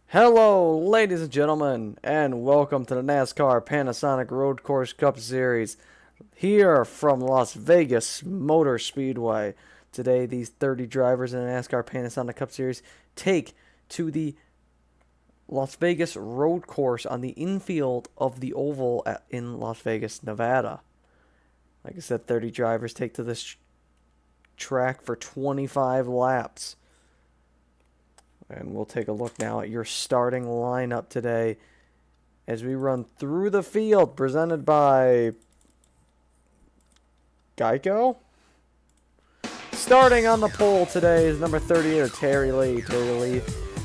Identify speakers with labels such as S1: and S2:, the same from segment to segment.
S1: Hello, ladies and gentlemen, and welcome to the NASCAR Panasonic Road Course Cup Series here from Las Vegas Motor Speedway. Today, these 30 drivers in the NASCAR Panasonic Cup Series take to the Las Vegas Road Course on the infield of the Oval in Las Vegas, Nevada. Like I said, 30 drivers take to this track for 25 laps. And we'll take a look now at your starting lineup today as we run through the field, presented by Geico. Starting on the pole today is number 38, Terry Lee. Terry Lee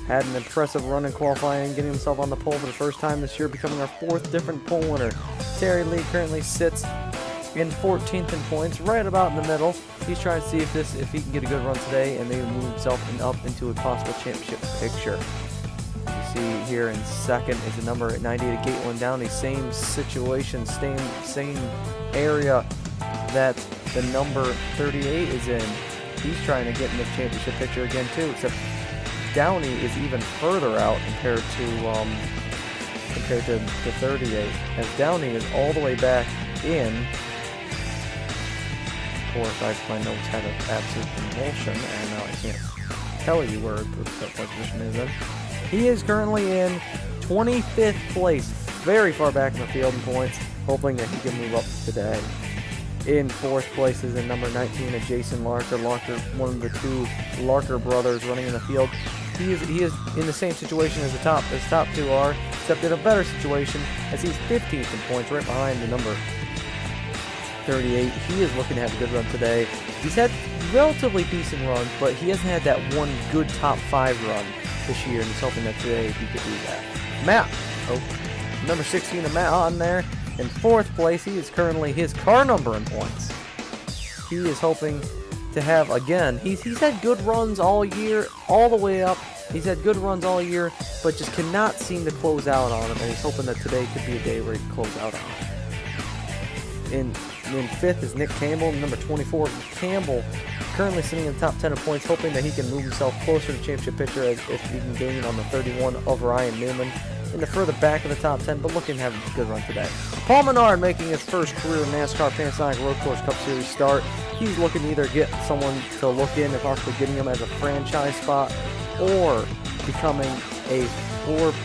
S1: had an impressive run in qualifying, getting himself on the pole for the first time this year, becoming our fourth different pole winner. Terry Lee currently sits in 14th in points, right about in the middle. He's trying to see if he can get a good run today and maybe move himself up into a possible championship picture. You see here in second is the number 98, Gatlin Downey. Same situation, same area that the number 38 is in. He's trying to get in the championship picture again too, except Downey is even further out compared to the 38, as Downey is all the way back in. Of course, my notes had an absolute convulsion, and now I can't tell you where the position is in. He is currently in 25th place, very far back in the field in points, hoping that he can move up today. In fourth place is in number 19, Jason Larker. Larker, one of the two Larker brothers running in the field. He is in the same situation as the top two are, except in a better situation, as he's 15th in points, right behind the number 38. He is looking to have a good run today. He's had relatively decent runs, but he hasn't had that one good top 5 run this year, and he's hoping that today he could do that. Matt, number 16 of Matt on there. In fourth place, he is currently his car number in points. He is hoping to have, again, he's had good runs all year, all the way up. He's had good runs all year, but just cannot seem to close out on them, and he's hoping that today could be a day where he can close out on it. In fifth is Nick Campbell, number 24. Campbell currently sitting in the top 10 of points, hoping that he can move himself closer to the championship picture if he can gain on the 31 of Ryan Newman. In the further back of the top 10, but looking to have a good run today. Paul Menard making his first career NASCAR Panasonic Road Course Cup Series start. He's looking to either get someone to look in and possibly getting him as a franchise spot, or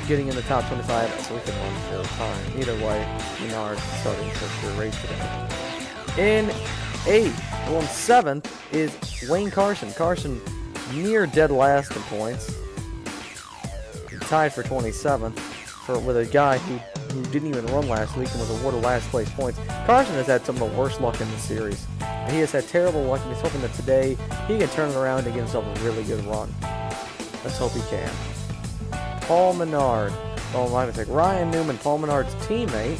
S1: getting in the top 25 so he can run full time. Either way, Menard starting his first career race today. In seventh is Wayne Carson. Carson near dead last in points, tied for 27th with a guy who didn't even run last week and was awarded last place points. Carson has had some of the worst luck in the series. He has had terrible luck, and he's hoping that today he can turn it around and get himself a really good run. Let's hope he can. Paul Menard. Ryan Newman, Paul Menard's teammate.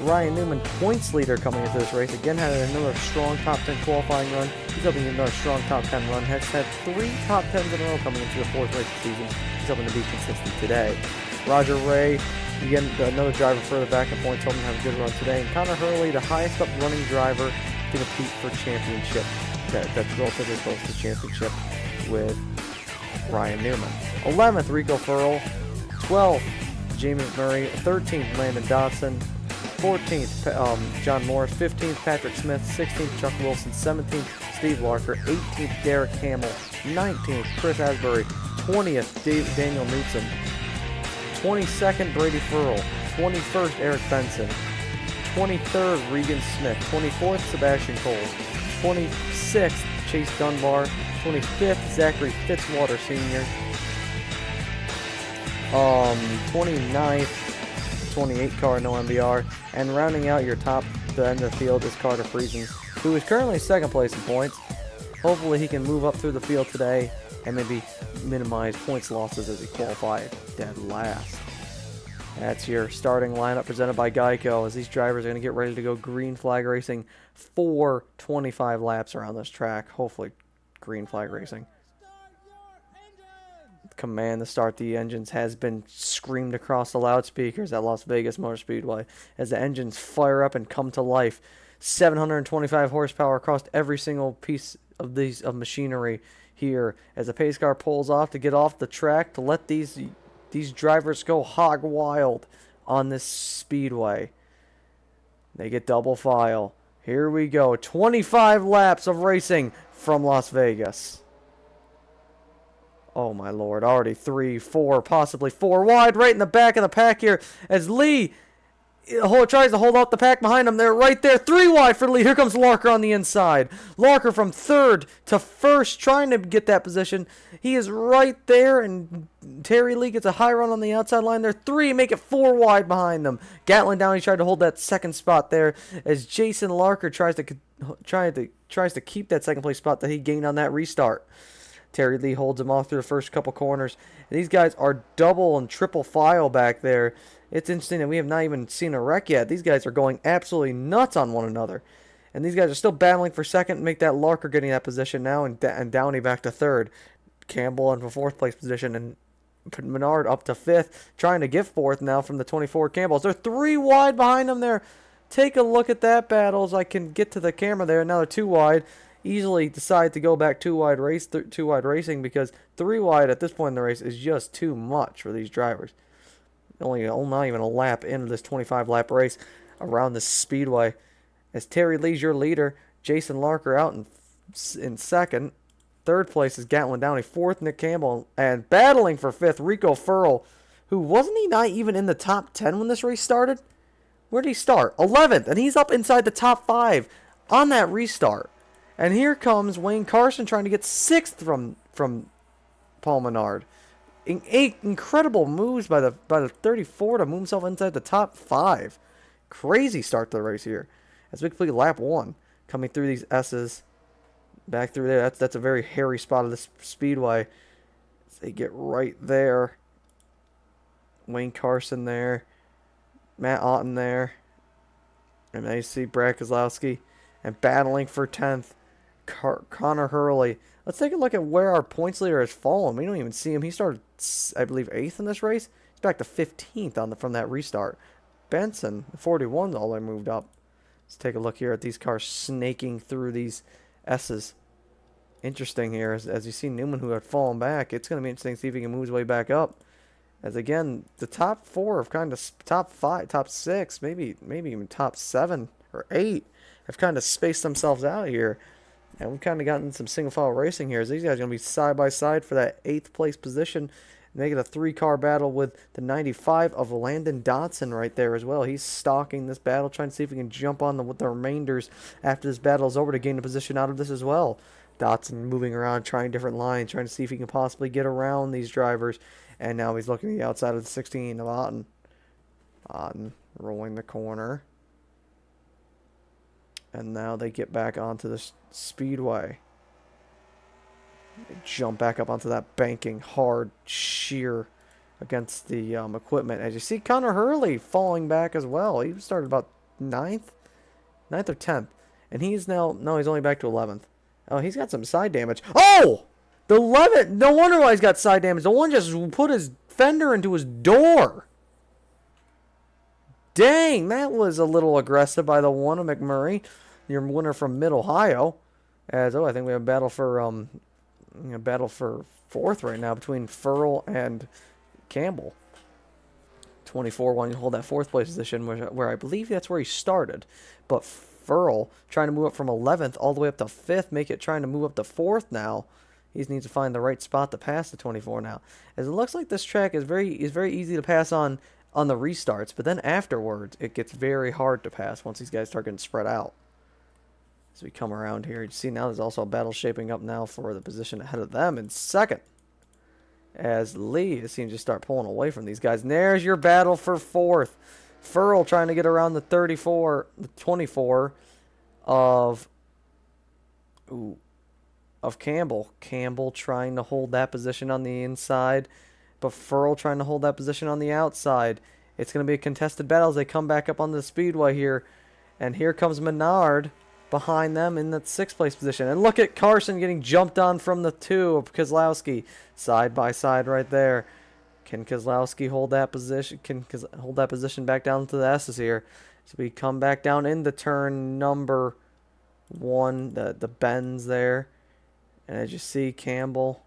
S1: Ryan Newman, points leader coming into this race. Again, had another strong top 10 qualifying run. He's hoping to get another strong top 10 run. Has had 3 top 10s in a row coming into the 4th race of the season. He's hoping to be consistent today. Roger Ray, again, another driver further back in points, hoping to have a good run today. And Connor Hurley, the highest up running driver to compete for championship. That's relatively close to championship with Ryan Newman. 11th, Rico Furl. 12th, Jamie McMurray. 13th, Landon Dotson. 14th, John Morris. 15th, Patrick Smith. 16th, Chuck Wilson. 17th, Steve Larker. 18th, Derek Hamill. 19th, Chris Asbury. 20th, Daniel Knutson. 22nd, Brady Furl. 21st, Eric Benson. 23rd, Regan Smith. 24th, Sebastian Cole. 26th, Chase Dunbar. 25th, Zachary Fitzwater Sr. 29th, 28 car, no MBR. And rounding out your top, the end of the field, is Carter Friesen, who is currently second place in points. Hopefully he can move up through the field today and maybe minimize points losses as he qualifies dead last. That's your starting lineup presented by Geico, as these drivers are going to get ready to go green flag racing for 25 laps around this track. Hopefully green flag racing. Command to start the engines has been screamed across the loudspeakers at Las Vegas Motor Speedway as the engines fire up and come to life. 725 horsepower across every single piece of machinery here as a pace car pulls off to get off the track to let these drivers go hog wild on this speedway. They get double file. Here we go. 25 laps of racing from Las Vegas. Oh my lord. Already 3, 4, possibly 4 wide right in the back of the pack here as Lee tries to hold out the pack behind him. They're right there. 3 wide for Lee. Here comes Larker on the inside. Larker from 3rd to 1st trying to get that position. He is right there, and Terry Lee gets a high run on the outside line there. 3, make it 4 wide behind them. Gatlin Downey tried to hold that 2nd spot there as Jason Larker tries to keep that 2nd place spot that he gained on that restart. Terry Lee holds him off through the first couple corners. And these guys are double and triple file back there. It's interesting that we have not even seen a wreck yet. These guys are going absolutely nuts on one another. And these guys are still battling for 2nd to make that Larker getting that position now, and Downey back to 3rd. Campbell in the 4th place position, and Menard up to 5th, trying to get 4th now from the 24 Campbells. They're 3 wide behind them there. Take a look at that battle as I can get to the camera there. Now they're 2 wide. Easily decide to go back 2 wide racing because 3 wide at this point in the race is just too much for these drivers. Only not even a lap into this 25 lap race around this speedway. As Terry Lee's your leader, Jason Larker out in 2nd. 3rd place is Gatlin Downey. 4th, Nick Campbell. And battling for 5th, Rico Furl, who wasn't he not even in the top 10 when this race started? Where did he start? 11th, and he's up inside the top 5 on that restart. And here comes Wayne Carson trying to get 6th from Paul Menard. Incredible moves by the 34 to move himself inside the top 5. Crazy start to the race here. As we complete lap 1, coming through these S's, back through there. That's a very hairy spot of this speedway. So they get right there. Wayne Carson there, Matt Otten there, and then you see Brad Kozlowski, and battling for 10th, Connor Hurley. Let's take a look at where our points leader has fallen. We don't even see him. He started, I believe, 8th in this race. He's back to 15th from that restart. Benson, 41's all they moved up. Let's take a look here at these cars snaking through these S's. Interesting here, as you see Newman, who had fallen back. It's going to be interesting to see if he can move his way back up. As again, the top 4 have kind of top 5, top 6, maybe even top 7 or 8 have kind of spaced themselves out here. And we've kind of gotten some single file racing here. As these guys are going to be side by side for that 8th place position. Make it a 3-car battle with the 95 of Landon Dotson right there as well. He's stalking this battle, trying to see if he can jump on with the remainders after this battle is over to gain a position out of this as well. Dotson moving around, trying different lines, trying to see if he can possibly get around these drivers. And now he's looking at the outside of the 16 of Otten. Otten rolling the corner. And now they get back onto the speedway. They jump back up onto that banking hard sheer against the equipment. As you see, Connor Hurley falling back as well. He started about 9th or 10th. And he's now, no, he's only back to 11th. Oh, he's got some side damage. Oh! The 11th, no wonder why he's got side damage. The one just put his fender into his door. Dang, that was a little aggressive by the one of McMurray, your winner from Mid-Ohio. As I think we have a battle for 4th right now between Furl and Campbell. 24 wanting to hold that 4th place position, where I believe that's where he started. But Furl trying to move up from 11th all the way up to 5th, trying to move up to 4th now. He needs to find the right spot to pass the 24 now. As it looks like this track is very easy to pass on the restarts, but then afterwards it gets very hard to pass once these guys start getting spread out. As we come around here, you see now there's also a battle shaping up now for the position ahead of them in 2nd. As Lee is seen to start pulling away from these guys. And there's your battle for 4th. Furl trying to get around the 24 of Campbell. Campbell trying to hold that position on the inside, but Furl trying to hold that position on the outside. It's going to be a contested battle as they come back up onto the speedway here. And here comes Menard behind them in that 6th place position. And look at Carson getting jumped on from the 2 of Kozlowski. Side by side right there. Can Kozlowski hold that position? Can hold that position back down to the S's here? So we come back down into turn number 1, the bends there. And as you see, Campbell,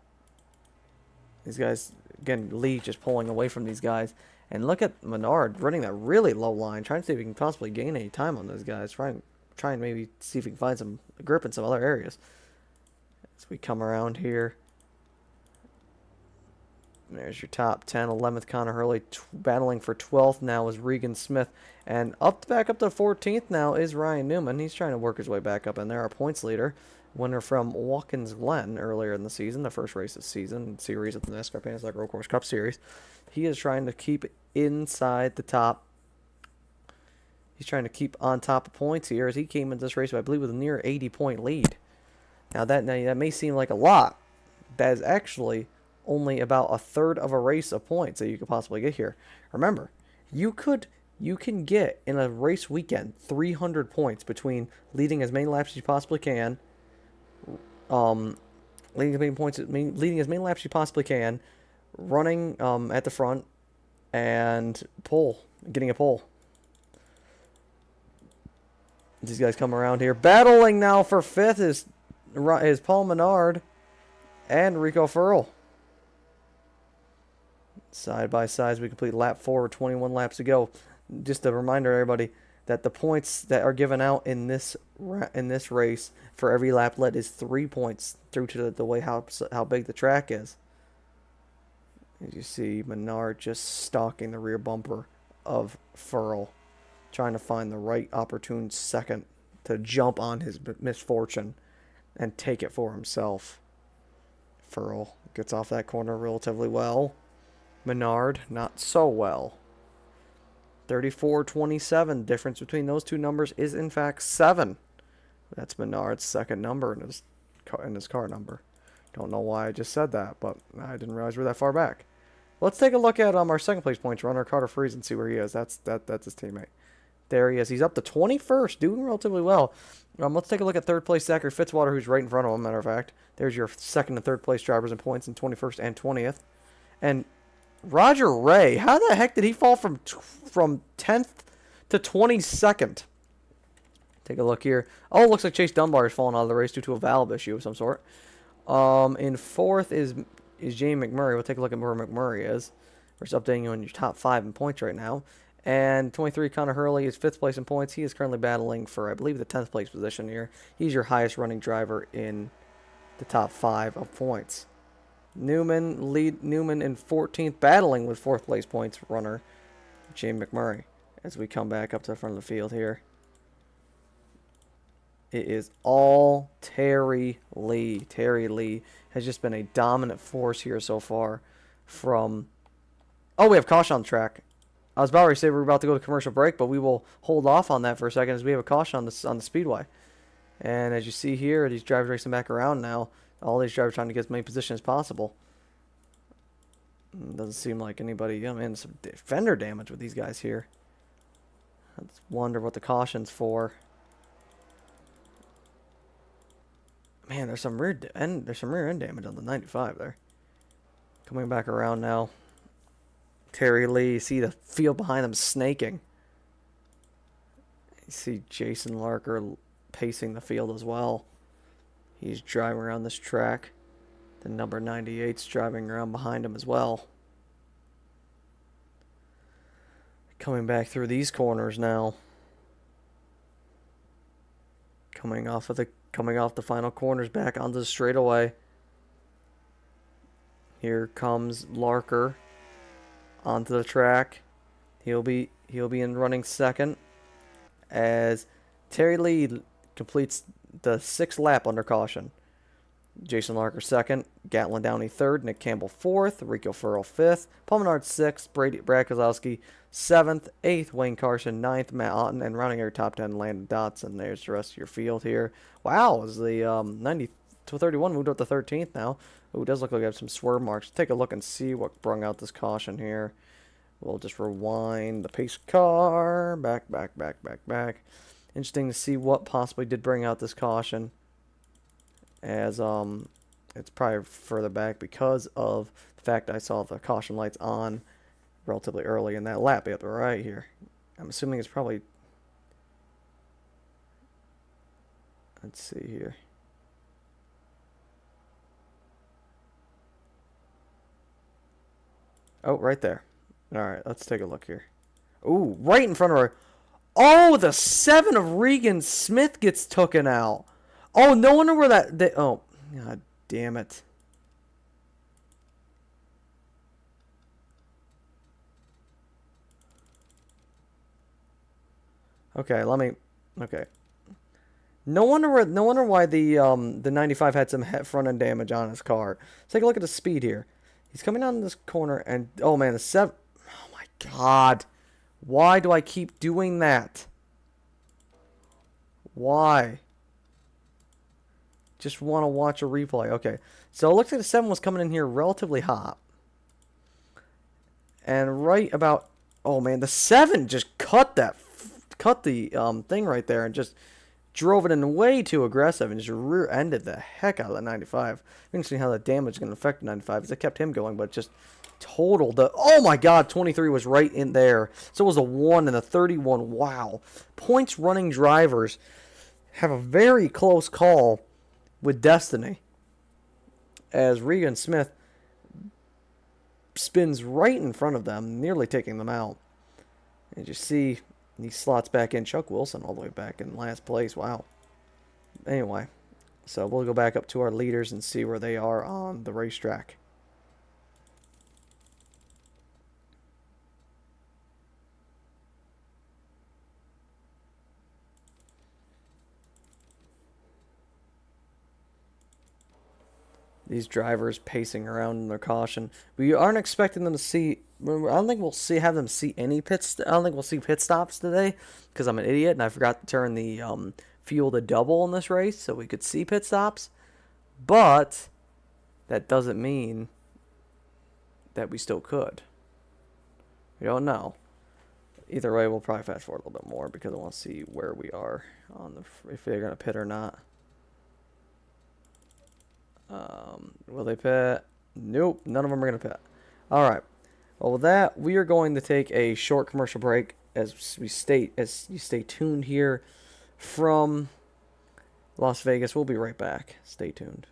S1: these guys, again, Lee just pulling away from these guys. And look at Menard running that really low line, trying to see if he can possibly gain any time on those guys. Trying maybe see if he can find some grip in some other areas. As we come around here. There's your top 10. 11th, Connor Hurley. Battling for 12th now is Regan Smith. And back up to 14th now is Ryan Newman. He's trying to work his way back up in there. Our points leader. Winner from Watkins Glen earlier in the season. The first race of the season. Series of the NASCAR Panosonic Road Course Cup Series. He is trying to keep inside the top. He's trying to keep on top of points here as he came into this race, I believe, with a near 80-point lead. Now that may seem like a lot. That is actually only about a third of a race of points that you could possibly get here. Remember, you can get in a race weekend 300 points between leading as many laps as you possibly can, leading as many laps as you possibly can, running at the front, and getting a pole. These guys come around here, battling now for 5th is Paul Menard and Rico Furl. Side by side as we complete lap 4 with 21 laps to go. Just a reminder, everybody, that the points that are given out in this race for every lap led is 3 points due to the way how big the track is. As you see, Menard just stalking the rear bumper of Furl, trying to find the right opportune second to jump on his misfortune and take it for himself. Furl gets off that corner relatively well. Menard, not so well. 34-27. Difference between those two numbers is, in fact, 7. That's Menard's second number in his car number. Don't know why I just said that, but I didn't realize we're that far back. Let's take a look at our second place points runner, Carter Freeze, and see where he is. That's his teammate. There he is. He's up to 21st, doing relatively well. Let's take a look at third place Zachary Fitzwater, who's right in front of him, matter of fact. There's your second and third place drivers in points in 21st and 20th. And Roger Ray, how the heck did he fall from 10th to 22nd? Take a look here. Oh, it looks like Chase Dunbar is falling out of the race due to a valve issue of some sort. In 4th is Jamie McMurray. We'll take a look at where McMurray is. We're just updating you on your top 5 in points right now. And 23, Connor Hurley is 5th place in points. He is currently battling for, I believe, the 10th place position here. He's your highest running driver in the top 5 of points. Newman in 14th, battling with 4th place points runner Jamie McMurray. As we come back up to the front of the field here, it is all Terry Lee. Terry Lee has just been a dominant force here so far. We have caution on the track. I was about to say we're about to go to commercial break, but we will hold off on that for a second as we have a caution on the speedway. And as you see here, these drivers racing back around now. All these drivers trying to get as many positions as possible. Doesn't seem like anybody. Some fender damage with these guys here. Let's wonder what the caution's for. Man, there's some rear end damage on the 95 there. Coming back around now. Terry Lee, see the field behind him snaking. You see Jason Larker pacing the field as well. He's driving around this track. The number 98's driving around behind him as well. Coming back through these corners now. Coming off the final corners back onto the straightaway. Here comes Larker onto the track. He'll be in running second as Terry Lee completes the 6th lap under caution. Jason Larker 2nd, Gatlin Downey 3rd, Nick Campbell 4th, Rico Furl 5th, Paul Menard 6th, Brad Kozlowski 7th, 8th, Wayne Carson 9th, Matt Otten, and rounding your top 10, Landon Dotson. There's the rest of your field here. Wow, as the 90 to 31 moved up to 13th now. Ooh, it does look like we have some swerve marks. Take a look and see what brung out this caution here. We'll just rewind the pace car. Back. Interesting to see what possibly did bring out this caution. As it's probably further back because of the fact I saw the caution lights on relatively early in that lap. Yep, right here. I'm assuming it's probably... Let's see here. Oh, right there. All right, let's take a look here. Ooh, right in front of her. Oh, the 7 of Regan Smith gets taken out. Oh, no wonder where that... oh, god damn it. Okay, let me... Okay. No wonder why the 95 had some front end damage on his car. Let's take a look at the speed here. He's coming down this corner and oh man, the 7. Oh my god. Why do I keep doing that? Why? Just want to watch a replay. Okay. So it looks like the 7 was coming in here relatively hot. And right about oh man, the 7 just cut the thing right there and just drove it in way too aggressive and just rear-ended the heck out of the 95. Interesting how the damage is going to affect the 95 because it kept him going, but just totaled the... Oh my god, 23 was right in there. So it was a 1 and a 31. Wow. Points running drivers have a very close call with destiny as Regan Smith spins right in front of them, nearly taking them out. And you see... he slots back in. Chuck Wilson all the way back in last place. Wow. Anyway, so we'll go back up to our leaders and see where they are on the racetrack. These drivers pacing around in their caution. We aren't expecting them to see... I don't think we'll have them see any pits. I don't think we'll see pit stops today because I'm an idiot and I forgot to turn the fuel to double in this race so we could see pit stops. But that doesn't mean that we still could. We don't know. Either way, we'll probably fast forward a little bit more because I want to see where we are on the if they're gonna pit or not. Will they pit? Nope, none of them are gonna pit. All right. Well, with that, we are going to take a short commercial break as you stay tuned here from Las Vegas. We'll be right back. Stay tuned.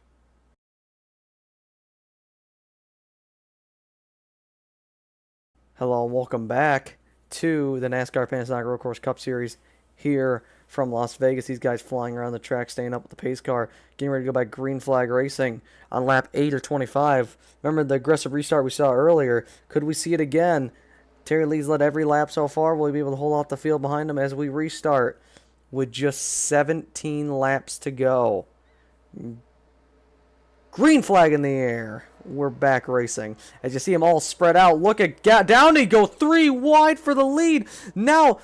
S1: Hello and welcome back to the NASCAR Panosonic Road Course Cup Series here from Las Vegas. These guys flying around the track, staying up with the pace car, getting ready to go by green flag racing on lap 8 or 25. Remember the aggressive restart we saw earlier? Could we see it again? Terry Lee's led every lap so far. Will he be able to hold off the field behind him as we restart with just 17 laps to go? Green flag in the air. We're back racing. As you see them all spread out, look at Downey go 3 wide for the lead. Now,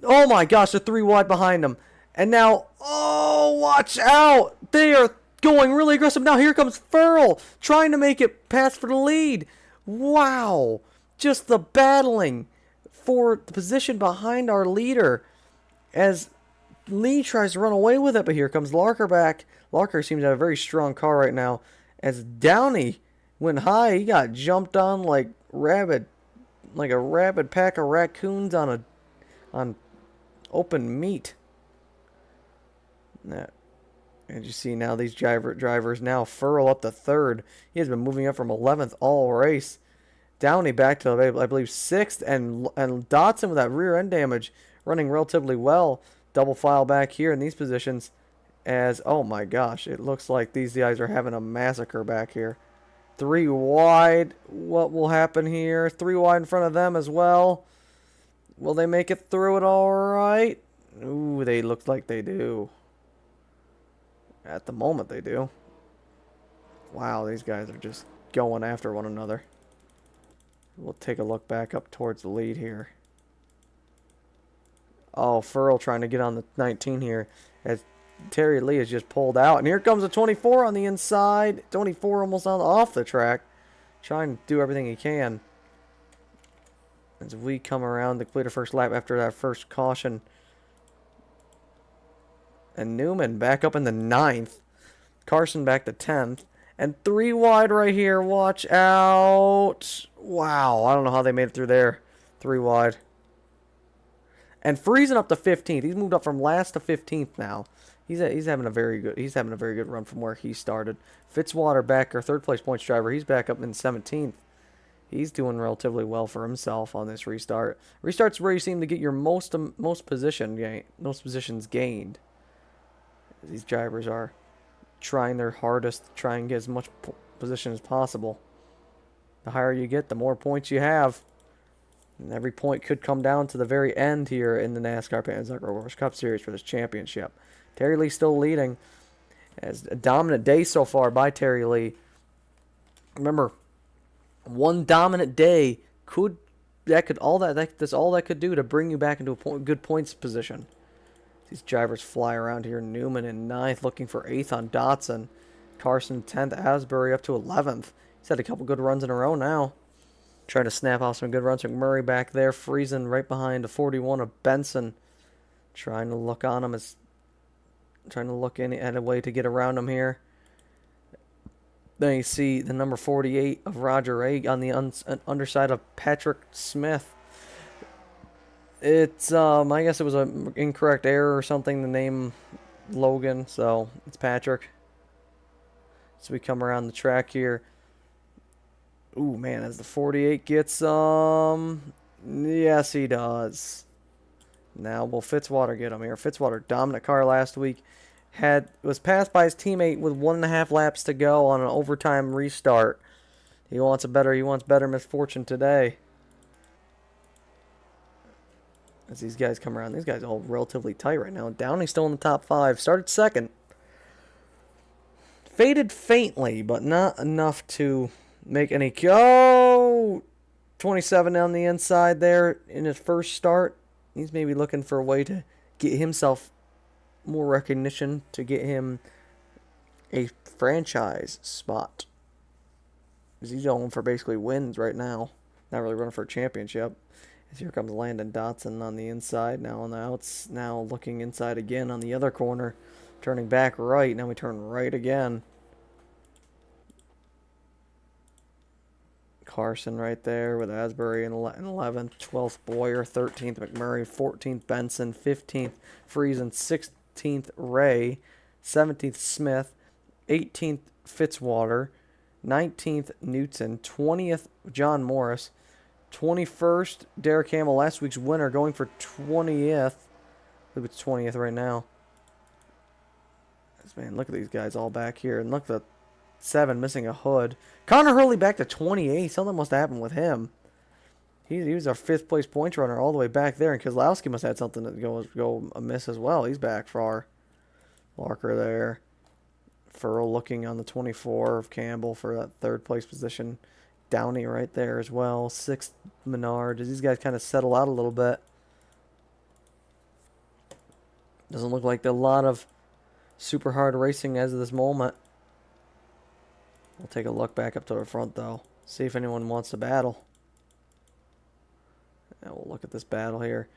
S1: oh my gosh, they're 3 wide behind him. And now, oh, watch out. They are going really aggressive. Now here comes Furl trying to make it pass for the lead. Wow. Just the battling for the position behind our leader as Lee tries to run away with it. But here comes Larker back. Larker seems to have a very strong car right now. As Downey went high, he got jumped on like a rabid pack of raccoons on open meat. And you see now these drivers now furl up to 3rd. He has been moving up from 11th all race. Downey back to, I believe, 6th. And Dotson with that rear end damage running relatively well. Double file back here in these positions. As, oh my gosh, it looks like these guys are having a massacre back here. 3 wide. What will happen here? 3 wide in front of them as well. Will they make it through it all right? Ooh, they look like they do. At the moment, they do. Wow, these guys are just going after one another. We'll take a look back up towards the lead here. Oh, Furl trying to get on the 19 here as Terry Lee has just pulled out. And here comes a 24 on the inside. 24 almost off the track. Trying to do everything he can. As we come around to complete a first lap after that first caution. And Newman back up in the 9th. Carson back to 10th. And 3 wide right here. Watch out. Wow. I don't know how they made it through there. 3 wide. And freezing up to 15th. He's moved up from last to 15th now. He's having a very good run from where he started. Fitzwater back, our 3rd place points driver. He's back up in 17th. He's doing relatively well for himself on this restart. Restart's where you seem to get your most positions gained. These drivers are trying their hardest to try and get as much position as possible. The higher you get, the more points you have. And every point could come down to the very end here in the NASCAR Panosonic Cup Series for this championship. Terry Lee still leading. As a dominant day so far by Terry Lee. Remember, one dominant day that's all that could do to bring you back into a good points position. These drivers fly around here. Newman in 9th, looking for 8th on Dotson. Carson 10th, Asbury up to 11th. He's had a couple good runs in a row now. Trying to snap off some good runs. McMurray back there, freezing right behind the 41 of Benson. Trying to look on him, trying to look at a way to get around him here. Then you see the number 48 of Roger Ray on the underside of Patrick Smith. It's I guess it was an incorrect error or something to name Logan, so it's Patrick. So we come around the track here. Ooh, man, as the 48 gets, yes, he does. Now, will Fitzwater get him here? Fitzwater, dominant car last week. Was passed by his teammate with 1.5 laps to go on an overtime restart. He wants better misfortune today. As these guys come around, these guys are all relatively tight right now. Downey's still in the top 5. Started second. Faded faintly, but not enough to make any... Oh! 27 down the inside there in his first start. He's maybe looking for a way to get himself more recognition, to get him a franchise spot. Because he's going for basically wins right now. Not really running for a championship. As here comes Landon Dotson on the inside. Now on the outs. Now looking inside again on the other corner. Turning back right. Now we turn right again. Carson right there with Asbury in 11th, 12th Boyer, 13th McMurray, 14th Benson, 15th Friesen, 16th Ray, 17th Smith, 18th Fitzwater, 19th Newton, 20th John Morris, 21st Derek Hamill, last week's winner, going for 20th. I believe it's 20th right now. Man, look at these guys all back here, and look at the 7 missing a hood. Connor Hurley back to 28th. Something must have happened with him. He was our 5th place points runner all the way back there, and Kozlowski must have had something that go amiss as well. He's back far. Larker there. Furrow looking on the 24 of Campbell for that 3rd place position. Downey right there as well. 6th Menard. As these guys kind of settle out a little bit. Doesn't look like a lot of super hard racing as of this moment. We'll take a look back up to the front, though. See if anyone wants to battle. And we'll look at this battle here.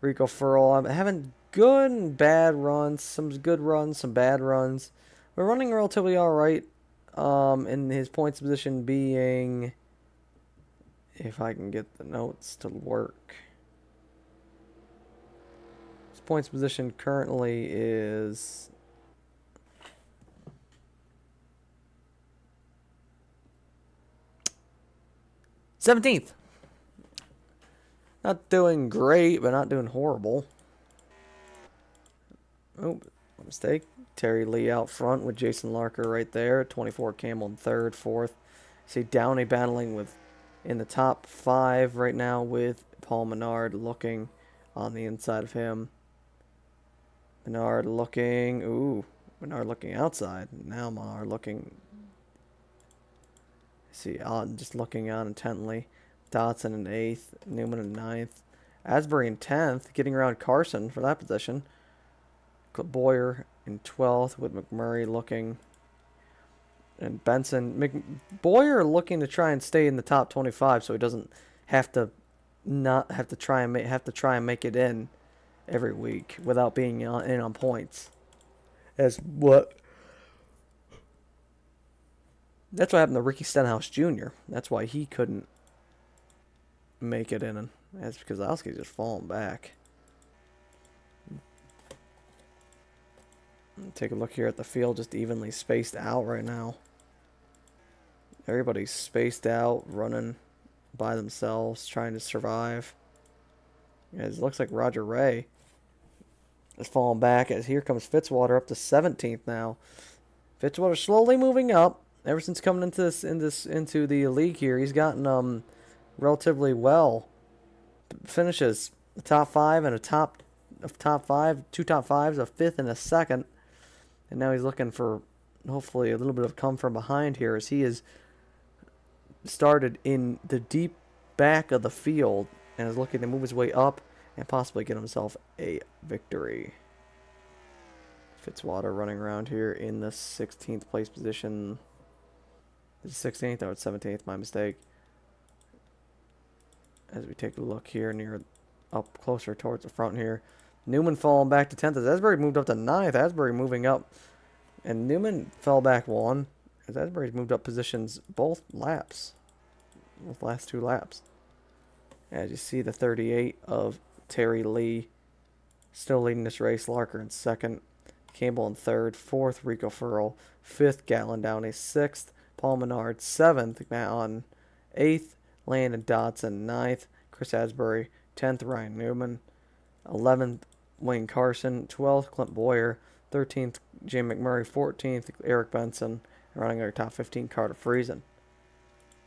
S1: Rico Furrow, I'm having good and bad runs. Some good runs, some bad runs. We're running relatively alright. In his points position being... If I can get the notes to work. His points position currently is... 17th. Not doing great, but not doing horrible. Oh, mistake. Terry Lee out front with Jason Larker right there. 24 Campbell in 3rd, 4th. See Downey battling with in the top 5 right now with Paul Menard looking on the inside of him. Menard looking. Ooh, Menard looking outside. Now Menard looking. See, just looking on intently. Dotson in 8th, Newman in 9th, Asbury in 10th, getting around Carson for that position. Boyer in 12th with McMurray looking, and Benson. Boyer looking to try and stay in the top 25, so he doesn't have to try and make it in every week without being in on points. That's what happened to Ricky Stenhouse Jr. That's why he couldn't make it in. And that's because Kozlowski's just falling back. Take a look here at the field, just evenly spaced out right now. Everybody's spaced out, running by themselves, trying to survive. As it looks like Roger Ray is falling back, as here comes Fitzwater up to 17th now. Fitzwater slowly moving up. Ever since coming into into the league here, he's gotten relatively well. Finishes the top 5 and top 5, 2 top 5s, a 5th and a 2nd. And now he's looking for hopefully a little bit of come from behind here, as he is started in the deep back of the field and is looking to move his way up and possibly get himself a victory. Fitzwater running around here in the 16th place position. Is it 16th? Oh, it's 17th. My mistake. As we take a look here near up closer towards the front here. Newman falling back to 10th as Asbury moved up to 9th. Asbury moving up. And Newman fell back 1 as Asbury's moved up positions both laps. Both last 2 laps. As you see, the 38 of Terry Lee still leading this race. Larker in 2nd. Campbell in 3rd. 4th, Rico Furl. 5th, Gatlin Downey. 6th, Paul Menard. 7th, Matt Otten. 8th, Landon Dodson. 9th, Chris Asbury. 10th, Ryan Newman. 11th, Wayne Carson. 12th, Clint Boyer. 13th, Jim McMurray. 14th, Eric Benson. And running our top 15, Carter Friesen.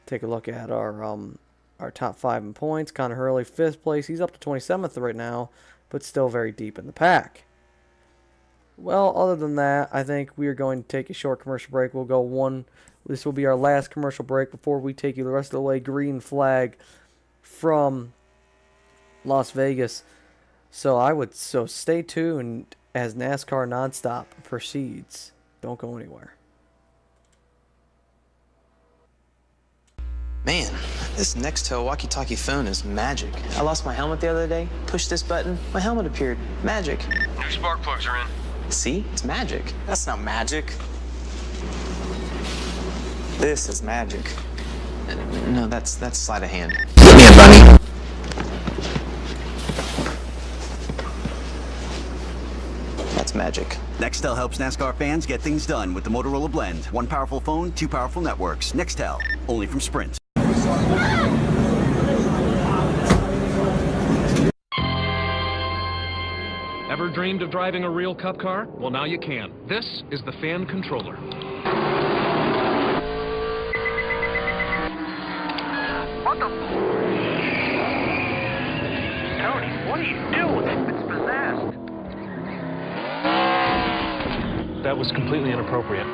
S1: Take a look at our top 5 in points. Connor Hurley, 5th place. He's up to 27th right now, but still very deep in the pack. Well, other than that, I think we are going to take a short commercial break. We'll go one. This will be our last commercial break before we take you the rest of the way. Green flag from Las Vegas. So stay tuned as NASCAR Nonstop proceeds. Don't go anywhere.
S2: Man, this Nextel walkie-talkie phone is magic. I lost my helmet the other day. Pushed this button, my helmet appeared. Magic.
S3: New spark plugs are in.
S2: See? It's magic.
S4: That's not magic. This is magic.
S2: No, that's sleight of hand.
S4: Give me a bunny.
S2: That's magic.
S5: Nextel helps NASCAR fans get things done with the Motorola Blend. One powerful phone, 2 powerful networks. Nextel, only from Sprint.
S3: Ever dreamed of driving a real Cup car? Well, now you can. This is the fan controller. What the? Tony, what are you doing? It's possessed. That was completely inappropriate.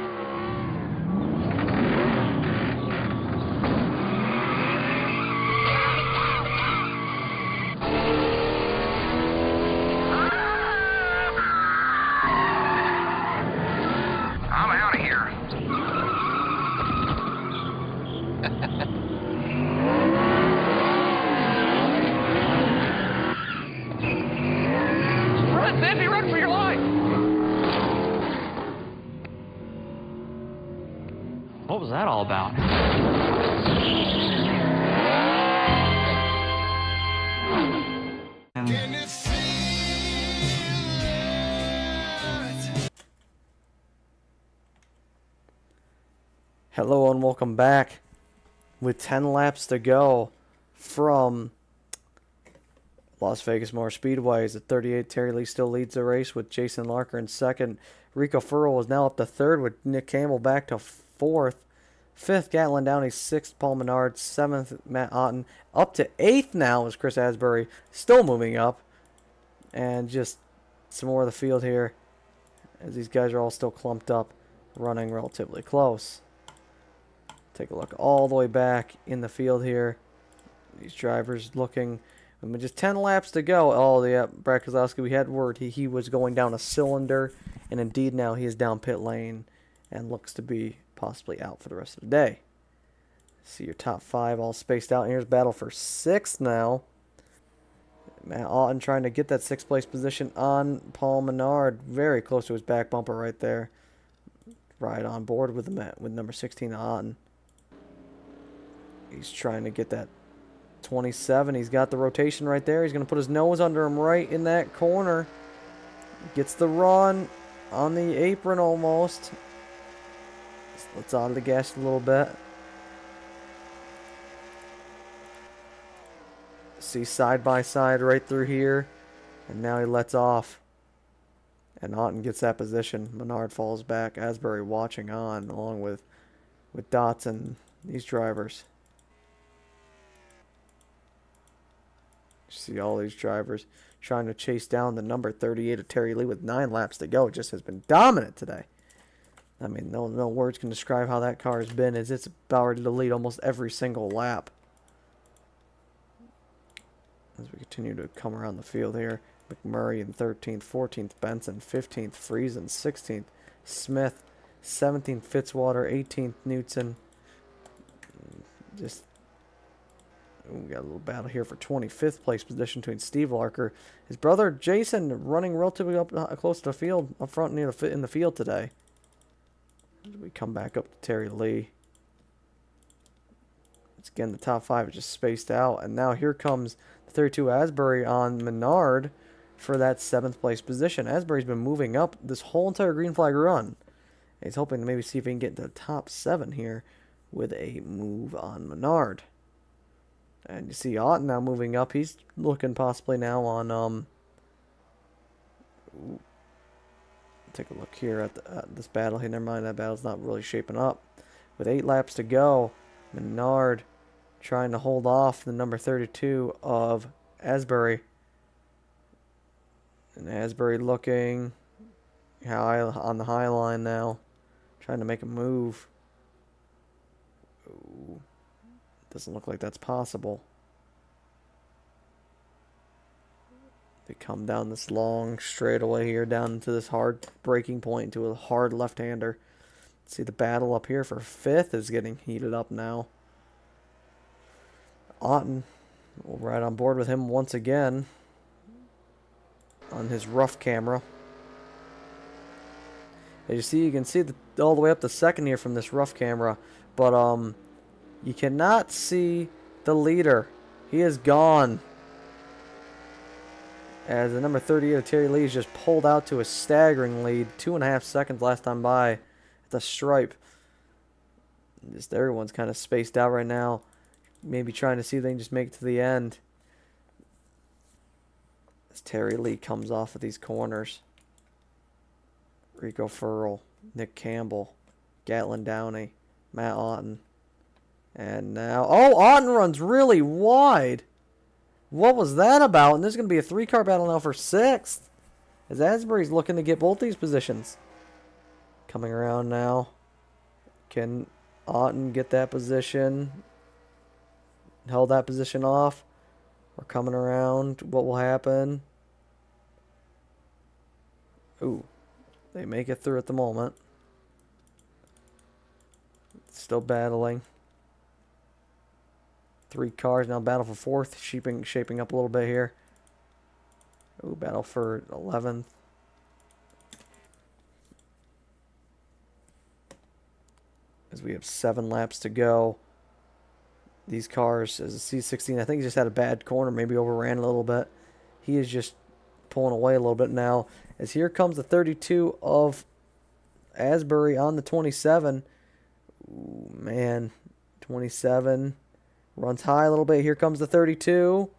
S3: I'm out of here. Run, Sandy, run for your life! What was that all about?
S1: Hello and welcome back. With 10 laps to go from Las Vegas Motor Speedway, at 38, Terry Lee still leads the race with Jason Larker in 2nd. Rico Furl is now up to 3rd with Nick Campbell back to 4th. 5th, Gatlin Downey. 6th, Paul Menard. 7th, Matt Otten. Up to 8th now is Chris Asbury, still moving up. And just some more of the field here, as these guys are all still clumped up, running relatively close. Take a look all the way back in the field here. These drivers looking. I mean, just 10 laps to go. Oh, yeah, Brad Keselowski, we had word he was going down a cylinder. And indeed now he is down pit lane and looks to be possibly out for the rest of the day. See your top 5 all spaced out. And here's battle for 6th now. Matt Otten trying to get that 6th place position on Paul Menard. Very close to his back bumper right there. Right on board with number 16 Otten. He's trying to get that 27. He's got the rotation right there. He's going to put his nose under him right in that corner. Gets the run on the apron almost. Let's out of the gas a little bit. See side by side right through here. And now he lets off. And Otten gets that position. Menard falls back. Asbury watching on along with Dotson, these drivers. You see all these drivers trying to chase down the number 38 of Terry Lee with 9 laps to go. It just has been dominant today. I mean, no words can describe how that car has been, as it's about ready to lead almost every single lap. As we continue to come around the field here, McMurray in 13th, 14th, Benson, 15th, Friesen, 16th, Smith, 17th, Fitzwater, 18th, Knutson. Just, we got a little battle here for 25th place position between Steve Larker, his brother Jason, running relatively up close to the field, up front near in the field today. As we come back up to Terry Lee. Once again, the top 5 is just spaced out, and now here comes the 32 Asbury on Menard for that 7th place position. Asbury's been moving up this whole entire green flag run. He's hoping to maybe see if he can get into the top 7 here with a move on Menard. And you see Otten now moving up. He's looking possibly now on take a look here at this battle here. Never mind, that battle's not really shaping up. With 8 laps to go, Menard trying to hold off the number 32 of Asbury. And Asbury looking high on the high line now, trying to make a move. Ooh, doesn't look like that's possible. They come down this long straightaway here, down into this hard braking point, into a hard left-hander. See the battle up here for 5th is getting heated up now. Otten will ride on board with him once again on his rough camera. As you see, you can see all the way up to 2nd here from this rough camera, but you cannot see the leader. He is gone. As the number 38 of Terry Lee is just pulled out to a staggering lead. 2.5 seconds last time by at the stripe. Just everyone's kind of spaced out right now. Maybe trying to see if they can just make it to the end. As Terry Lee comes off of these corners. Rico Furl, Nick Campbell, Gatlin Downey, Matt Otten. And now, oh, Otten runs really wide. What was that about? And there's going to be a 3-car battle now for 6th. As Asbury's looking to get both these positions. Coming around now. Can Otten get that position? Held that position off. We're coming around. What will happen? Ooh. They make it through at the moment. Still battling. 3 cars now battle for 4th, shaping up a little bit here. Ooh, battle for 11th. As we have 7 laps to go. These cars, as a C16, I think he just had a bad corner, maybe overran a little bit. He is just pulling away a little bit now. As here comes the 32 of Asbury on the 27. Ooh, man, 27. Runs high a little bit. Here comes the 32.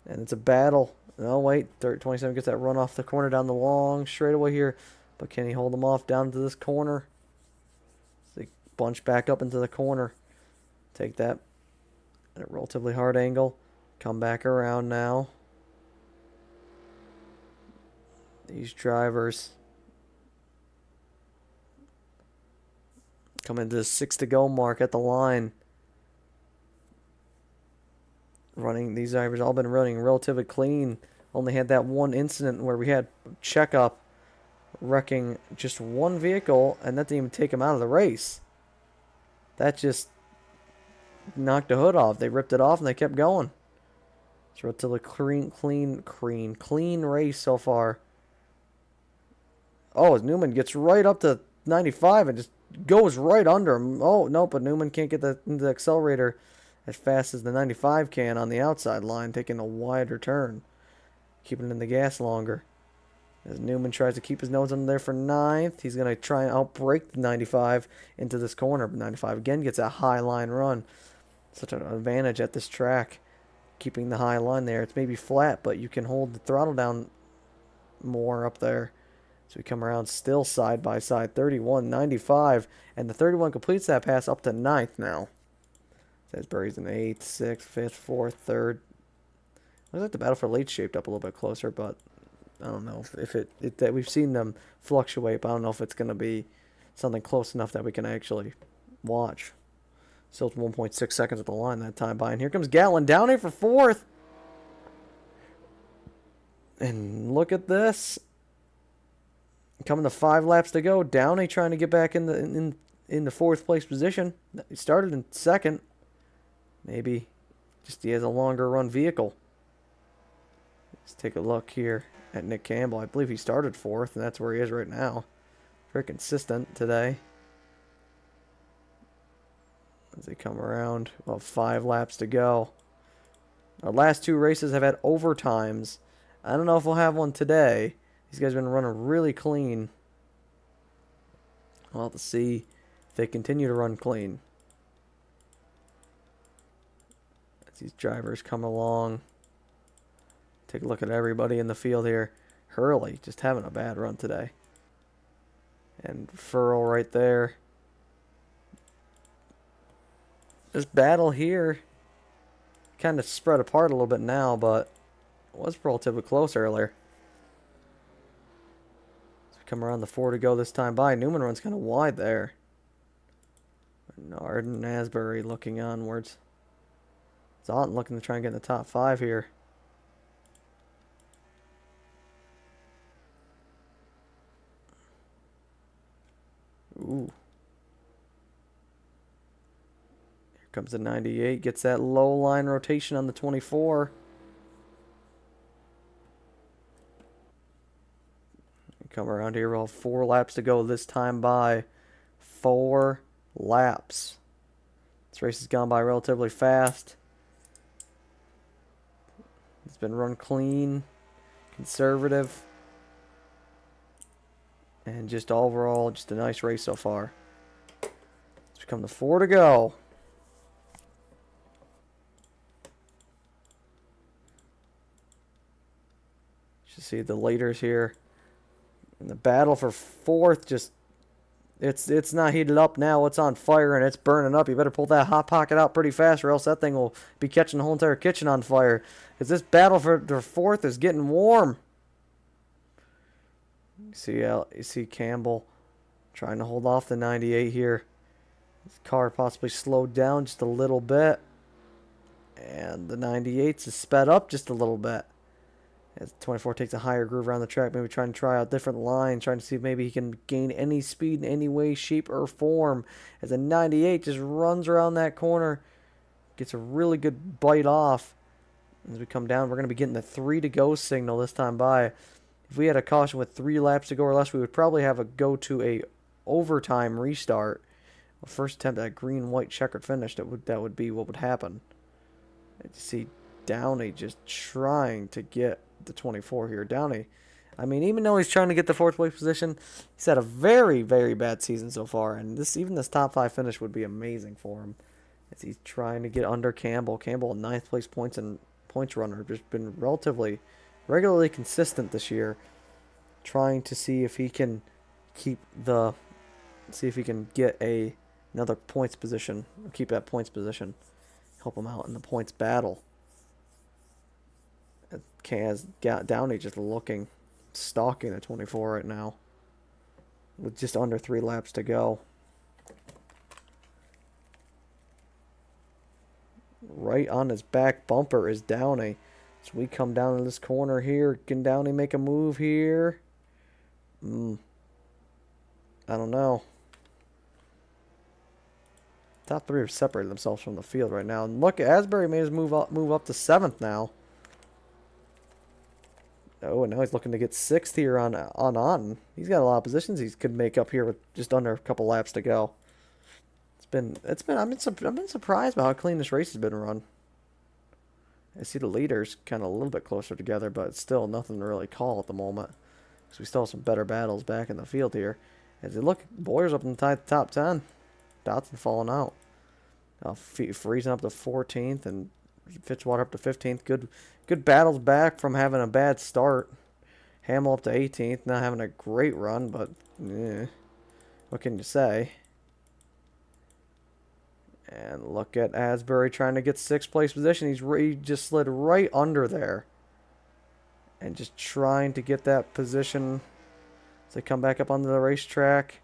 S1: And it's a battle. No, wait. 27 gets that run off the corner down the long straightaway here. But can he hold them off down to this corner? So they bunch back up into the corner. Take that at a relatively hard angle. Come back around now. These drivers come into the 6 to go mark at the line. These drivers all been running relatively clean. Only had that one incident where we had checkup wrecking just one vehicle, and that didn't even take him out of the race. That just knocked the hood off. They ripped it off and they kept going. It's relatively clean race so far. Oh, as Newman gets right up to 95 and just goes right under him. Oh, no, but Newman can't get into the accelerator as fast as the 95 can on the outside line, taking a wider turn, keeping it in the gas longer. As Newman tries to keep his nose under there for 9th, he's going to try and outbrake the 95 into this corner. But 95 again gets a high line run. Such an advantage at this track. keeping the high line there. It's maybe flat, but you can hold the throttle down more up there. So we come around still side by side, 31.95, and the 31 completes that pass up to 9th now. Salisbury's in 8th, 6th, 5th, 4th, 3rd. Looks like the battle for late shaped up a little bit closer, but I don't know if that we've seen them fluctuate, but I don't know if it's going to be something close enough that we can actually watch. Still 1.6 seconds at the line that time by, and here comes Gatlin down here for 4th. And look at this. Coming to 5 laps to go. Downey trying to get back in the 4th place position. He started in 2nd. Maybe just he has a longer run vehicle. Let's take a look here at Nick Campbell. I believe he started 4th, and that's where he is right now. Very consistent today. As they come around, about 5 laps to go. Our last 2 races have had overtimes. I don't know if we'll have one today. These guys have been running really clean. We'll have to see if they continue to run clean. As these drivers come along. Take a look at everybody in the field here. Hurley just having a bad run today. And Furl right there. This battle here kind of spread apart a little bit now, but it was relatively close earlier. So we come around the 4 to go this time by. Newman runs kind of wide there. Bernard and Asbury looking onwards. Zalton looking to try and get in the top 5 here. Ooh. Here comes the 98. Gets that low line rotation on the 24. Come around here. We'll have 4 laps to go this time by. 4 laps. This race has gone by relatively fast. It's been run clean, conservative, and just overall, just a nice race so far. It's become the 4 to go. You see the leaders here. And the battle for 4th just it's not heated up now. It's on fire and it's burning up. You better pull that hot pocket out pretty fast, or else that thing will be catching the whole entire kitchen on fire. Because this battle for the 4th is getting warm. You see Campbell trying to hold off the 98 here. His car possibly slowed down just a little bit. And the 98's is sped up just a little bit. As 24 takes a higher groove around the track, maybe trying to try out different lines, trying to see if maybe he can gain any speed in any way, shape, or form. As a 98 just runs around that corner, gets a really good bite off. As we come down, we're going to be getting the 3 to go signal this time by. If we had a caution with 3 laps to go or less, we would probably have a go to a overtime restart. A first attempt at a green-white checkered finish, that would be what would happen. You see Downey just trying to get the 24 here. Downey, I mean, even though he's trying to get the 4th place position, he's had a very, very bad season so far, and even this top 5 finish would be amazing for him. As he's trying to get under Campbell. Campbell, 9th place points runner, just been relatively regularly consistent this year, trying to see if he can get another points position, or keep that points position, help him out in the points battle. Has Downey just stalking at 24 right now, with just under 3 laps to go. Right on his back bumper is Downey. So we come down to this corner here. Can Downey make a move here? I don't know. Top 3 have separated themselves from the field right now. And look, Asbury made his move up to 7th now. Oh, and now he's looking to get 6th here on Otten. He's got a lot of positions he could make up here with just under a couple laps to go. I've been surprised by how clean this race has been run. I see the leaders kind of a little bit closer together, but still nothing to really call at the moment. So we still have some better battles back in the field here. As you look, Boyer's up in the top 10. Dotson falling out. Freezing up to 14th, and Fitzwater up to 15th. Good battles back from having a bad start. Hamill up to 18th, not having a great run, but what can you say? And look at Asbury trying to get 6th place position. He just slid right under there. And just trying to get that position as they come back up onto the racetrack.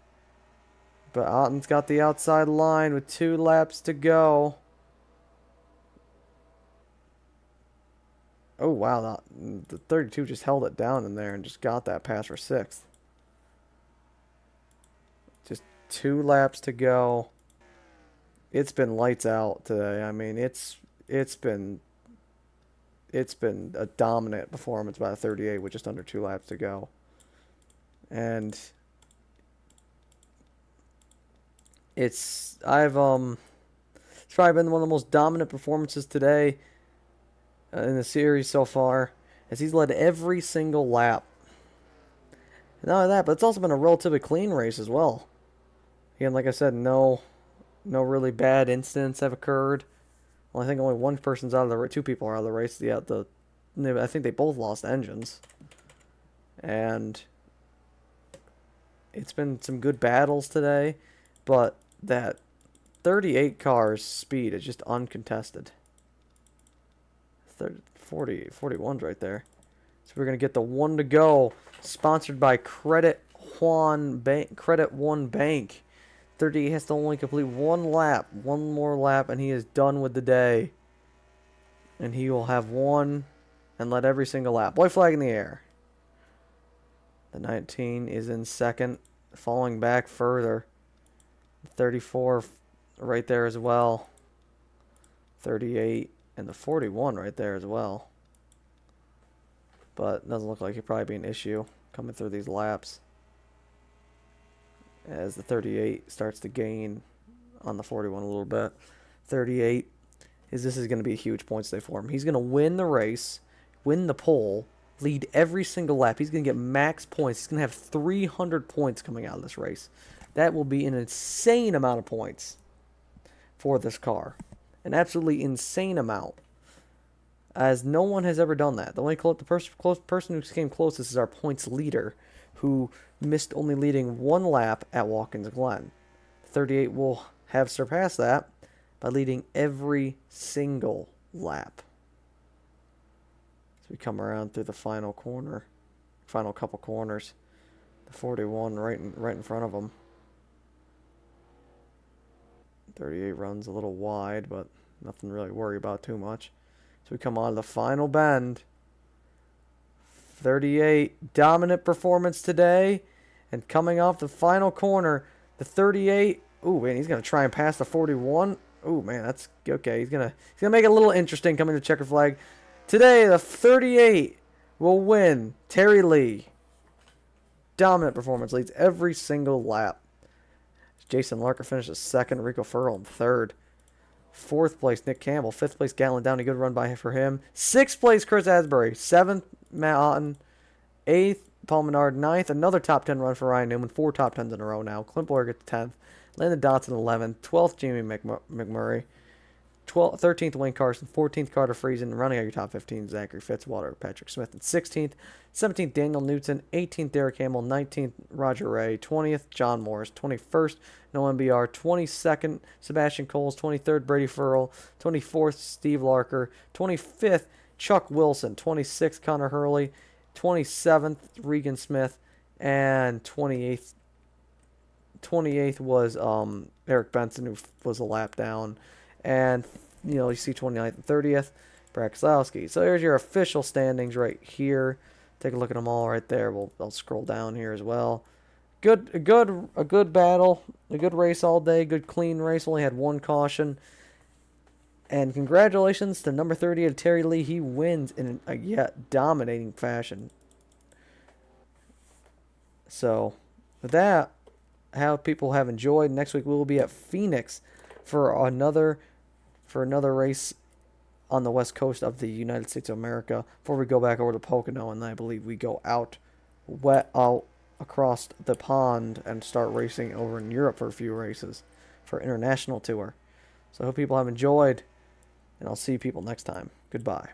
S1: But Otten's got the outside line with 2 laps to go. Oh, wow. The 32 just held it down in there and just got that pass for 6th. Just 2 laps to go. It's been lights out today. I mean, it's been a dominant performance by the 38 with just under 2 laps to go. And it's probably been one of the most dominant performances today in the series so far, as he's led every single lap. And not only that, but it's also been a relatively clean race as well. Again, like I said, no really bad incidents have occurred. Well, I think only one person's out of the race. 2 people are out of the race. I think they both lost engines. And it's been some good battles today, but that 38 car's speed is just uncontested. 41's right there. So we're going to get the 1 to go, sponsored by Credit One Bank. 38 has to only complete 1 more lap, and he is done with the day. And he will have 1 and led every single lap. White flag in the air. The 19 is in 2nd, falling back further. 34 right there as well. 38 and the 41 right there as well. But doesn't look like it'll probably be an issue coming through these laps, as the 38 starts to gain on the 41 a little bit. 38 this is going to be a huge points day for him. He's going to win the race, win the pole, lead every single lap. He's going to get max points. He's going to have 300 points coming out of this race. That will be an insane amount of points for this car. An absolutely insane amount, as no one has ever done that. The only person who came closest is our points leader, who missed only leading 1 lap at Watkins Glen. 38 will have surpassed that by leading every single lap. So we come around through the final couple corners. The 41 right in front of him. 38 runs a little wide, but nothing really to worry about too much. So we come on to the final bend. 38, dominant performance today. And coming off the final corner, the 38, ooh, man, he's going to try and pass the 41. Ooh, man, that's okay. He's gonna make it a little interesting coming to checker flag. Today, the 38 will win. Terry Lee. Dominant performance, leads every single lap. Jason Larker finishes 2nd, Rico Furl in 3rd. 4th place, Nick Campbell. 5th place, Gallon Downey. Good run for him. 6th place, Chris Asbury. 7th, Matt Otten. 8th, Paul Menard. 9th, another top 10 run for Ryan Newman. 4 top 10s in a row now. Clint Boyer gets 10th. Landon Dotson 11th. 12th, Jamie McMurray. 13th, Wayne Carson. 14th, Carter Friesen. Running out your top 15, Zachary Fitzwater, Patrick Smith. And 16th, 17th, Daniel Newton. 18th, Derek Hamill. 19th, Roger Ray. 20th, John Morris. 21st, Noah MBR. 22nd, Sebastian Coles. 23rd, Brady Furl. 24th, Steve Larker. 25th, Chuck Wilson. 26th, Connor Hurley. 27th, Regan Smith. And 28th was Eric Benson, who was a lap down. And, you see 29th and 30th, Brad Keselowski. So here's your official standings right here. Take a look at them all right there. I'll scroll down here as well. A good battle, a good race all day, good clean race. Only had 1 caution. And congratulations to number 38, Terry Lee. He wins in a yet dominating fashion. So, with that, how people have enjoyed. Next week we will be at Phoenix for another race on the west coast of the United States of America before we go back over to Pocono, and I believe we go out across the pond and start racing over in Europe for a few races for international tour. So I hope people have enjoyed. and I'll see you people next time. Goodbye.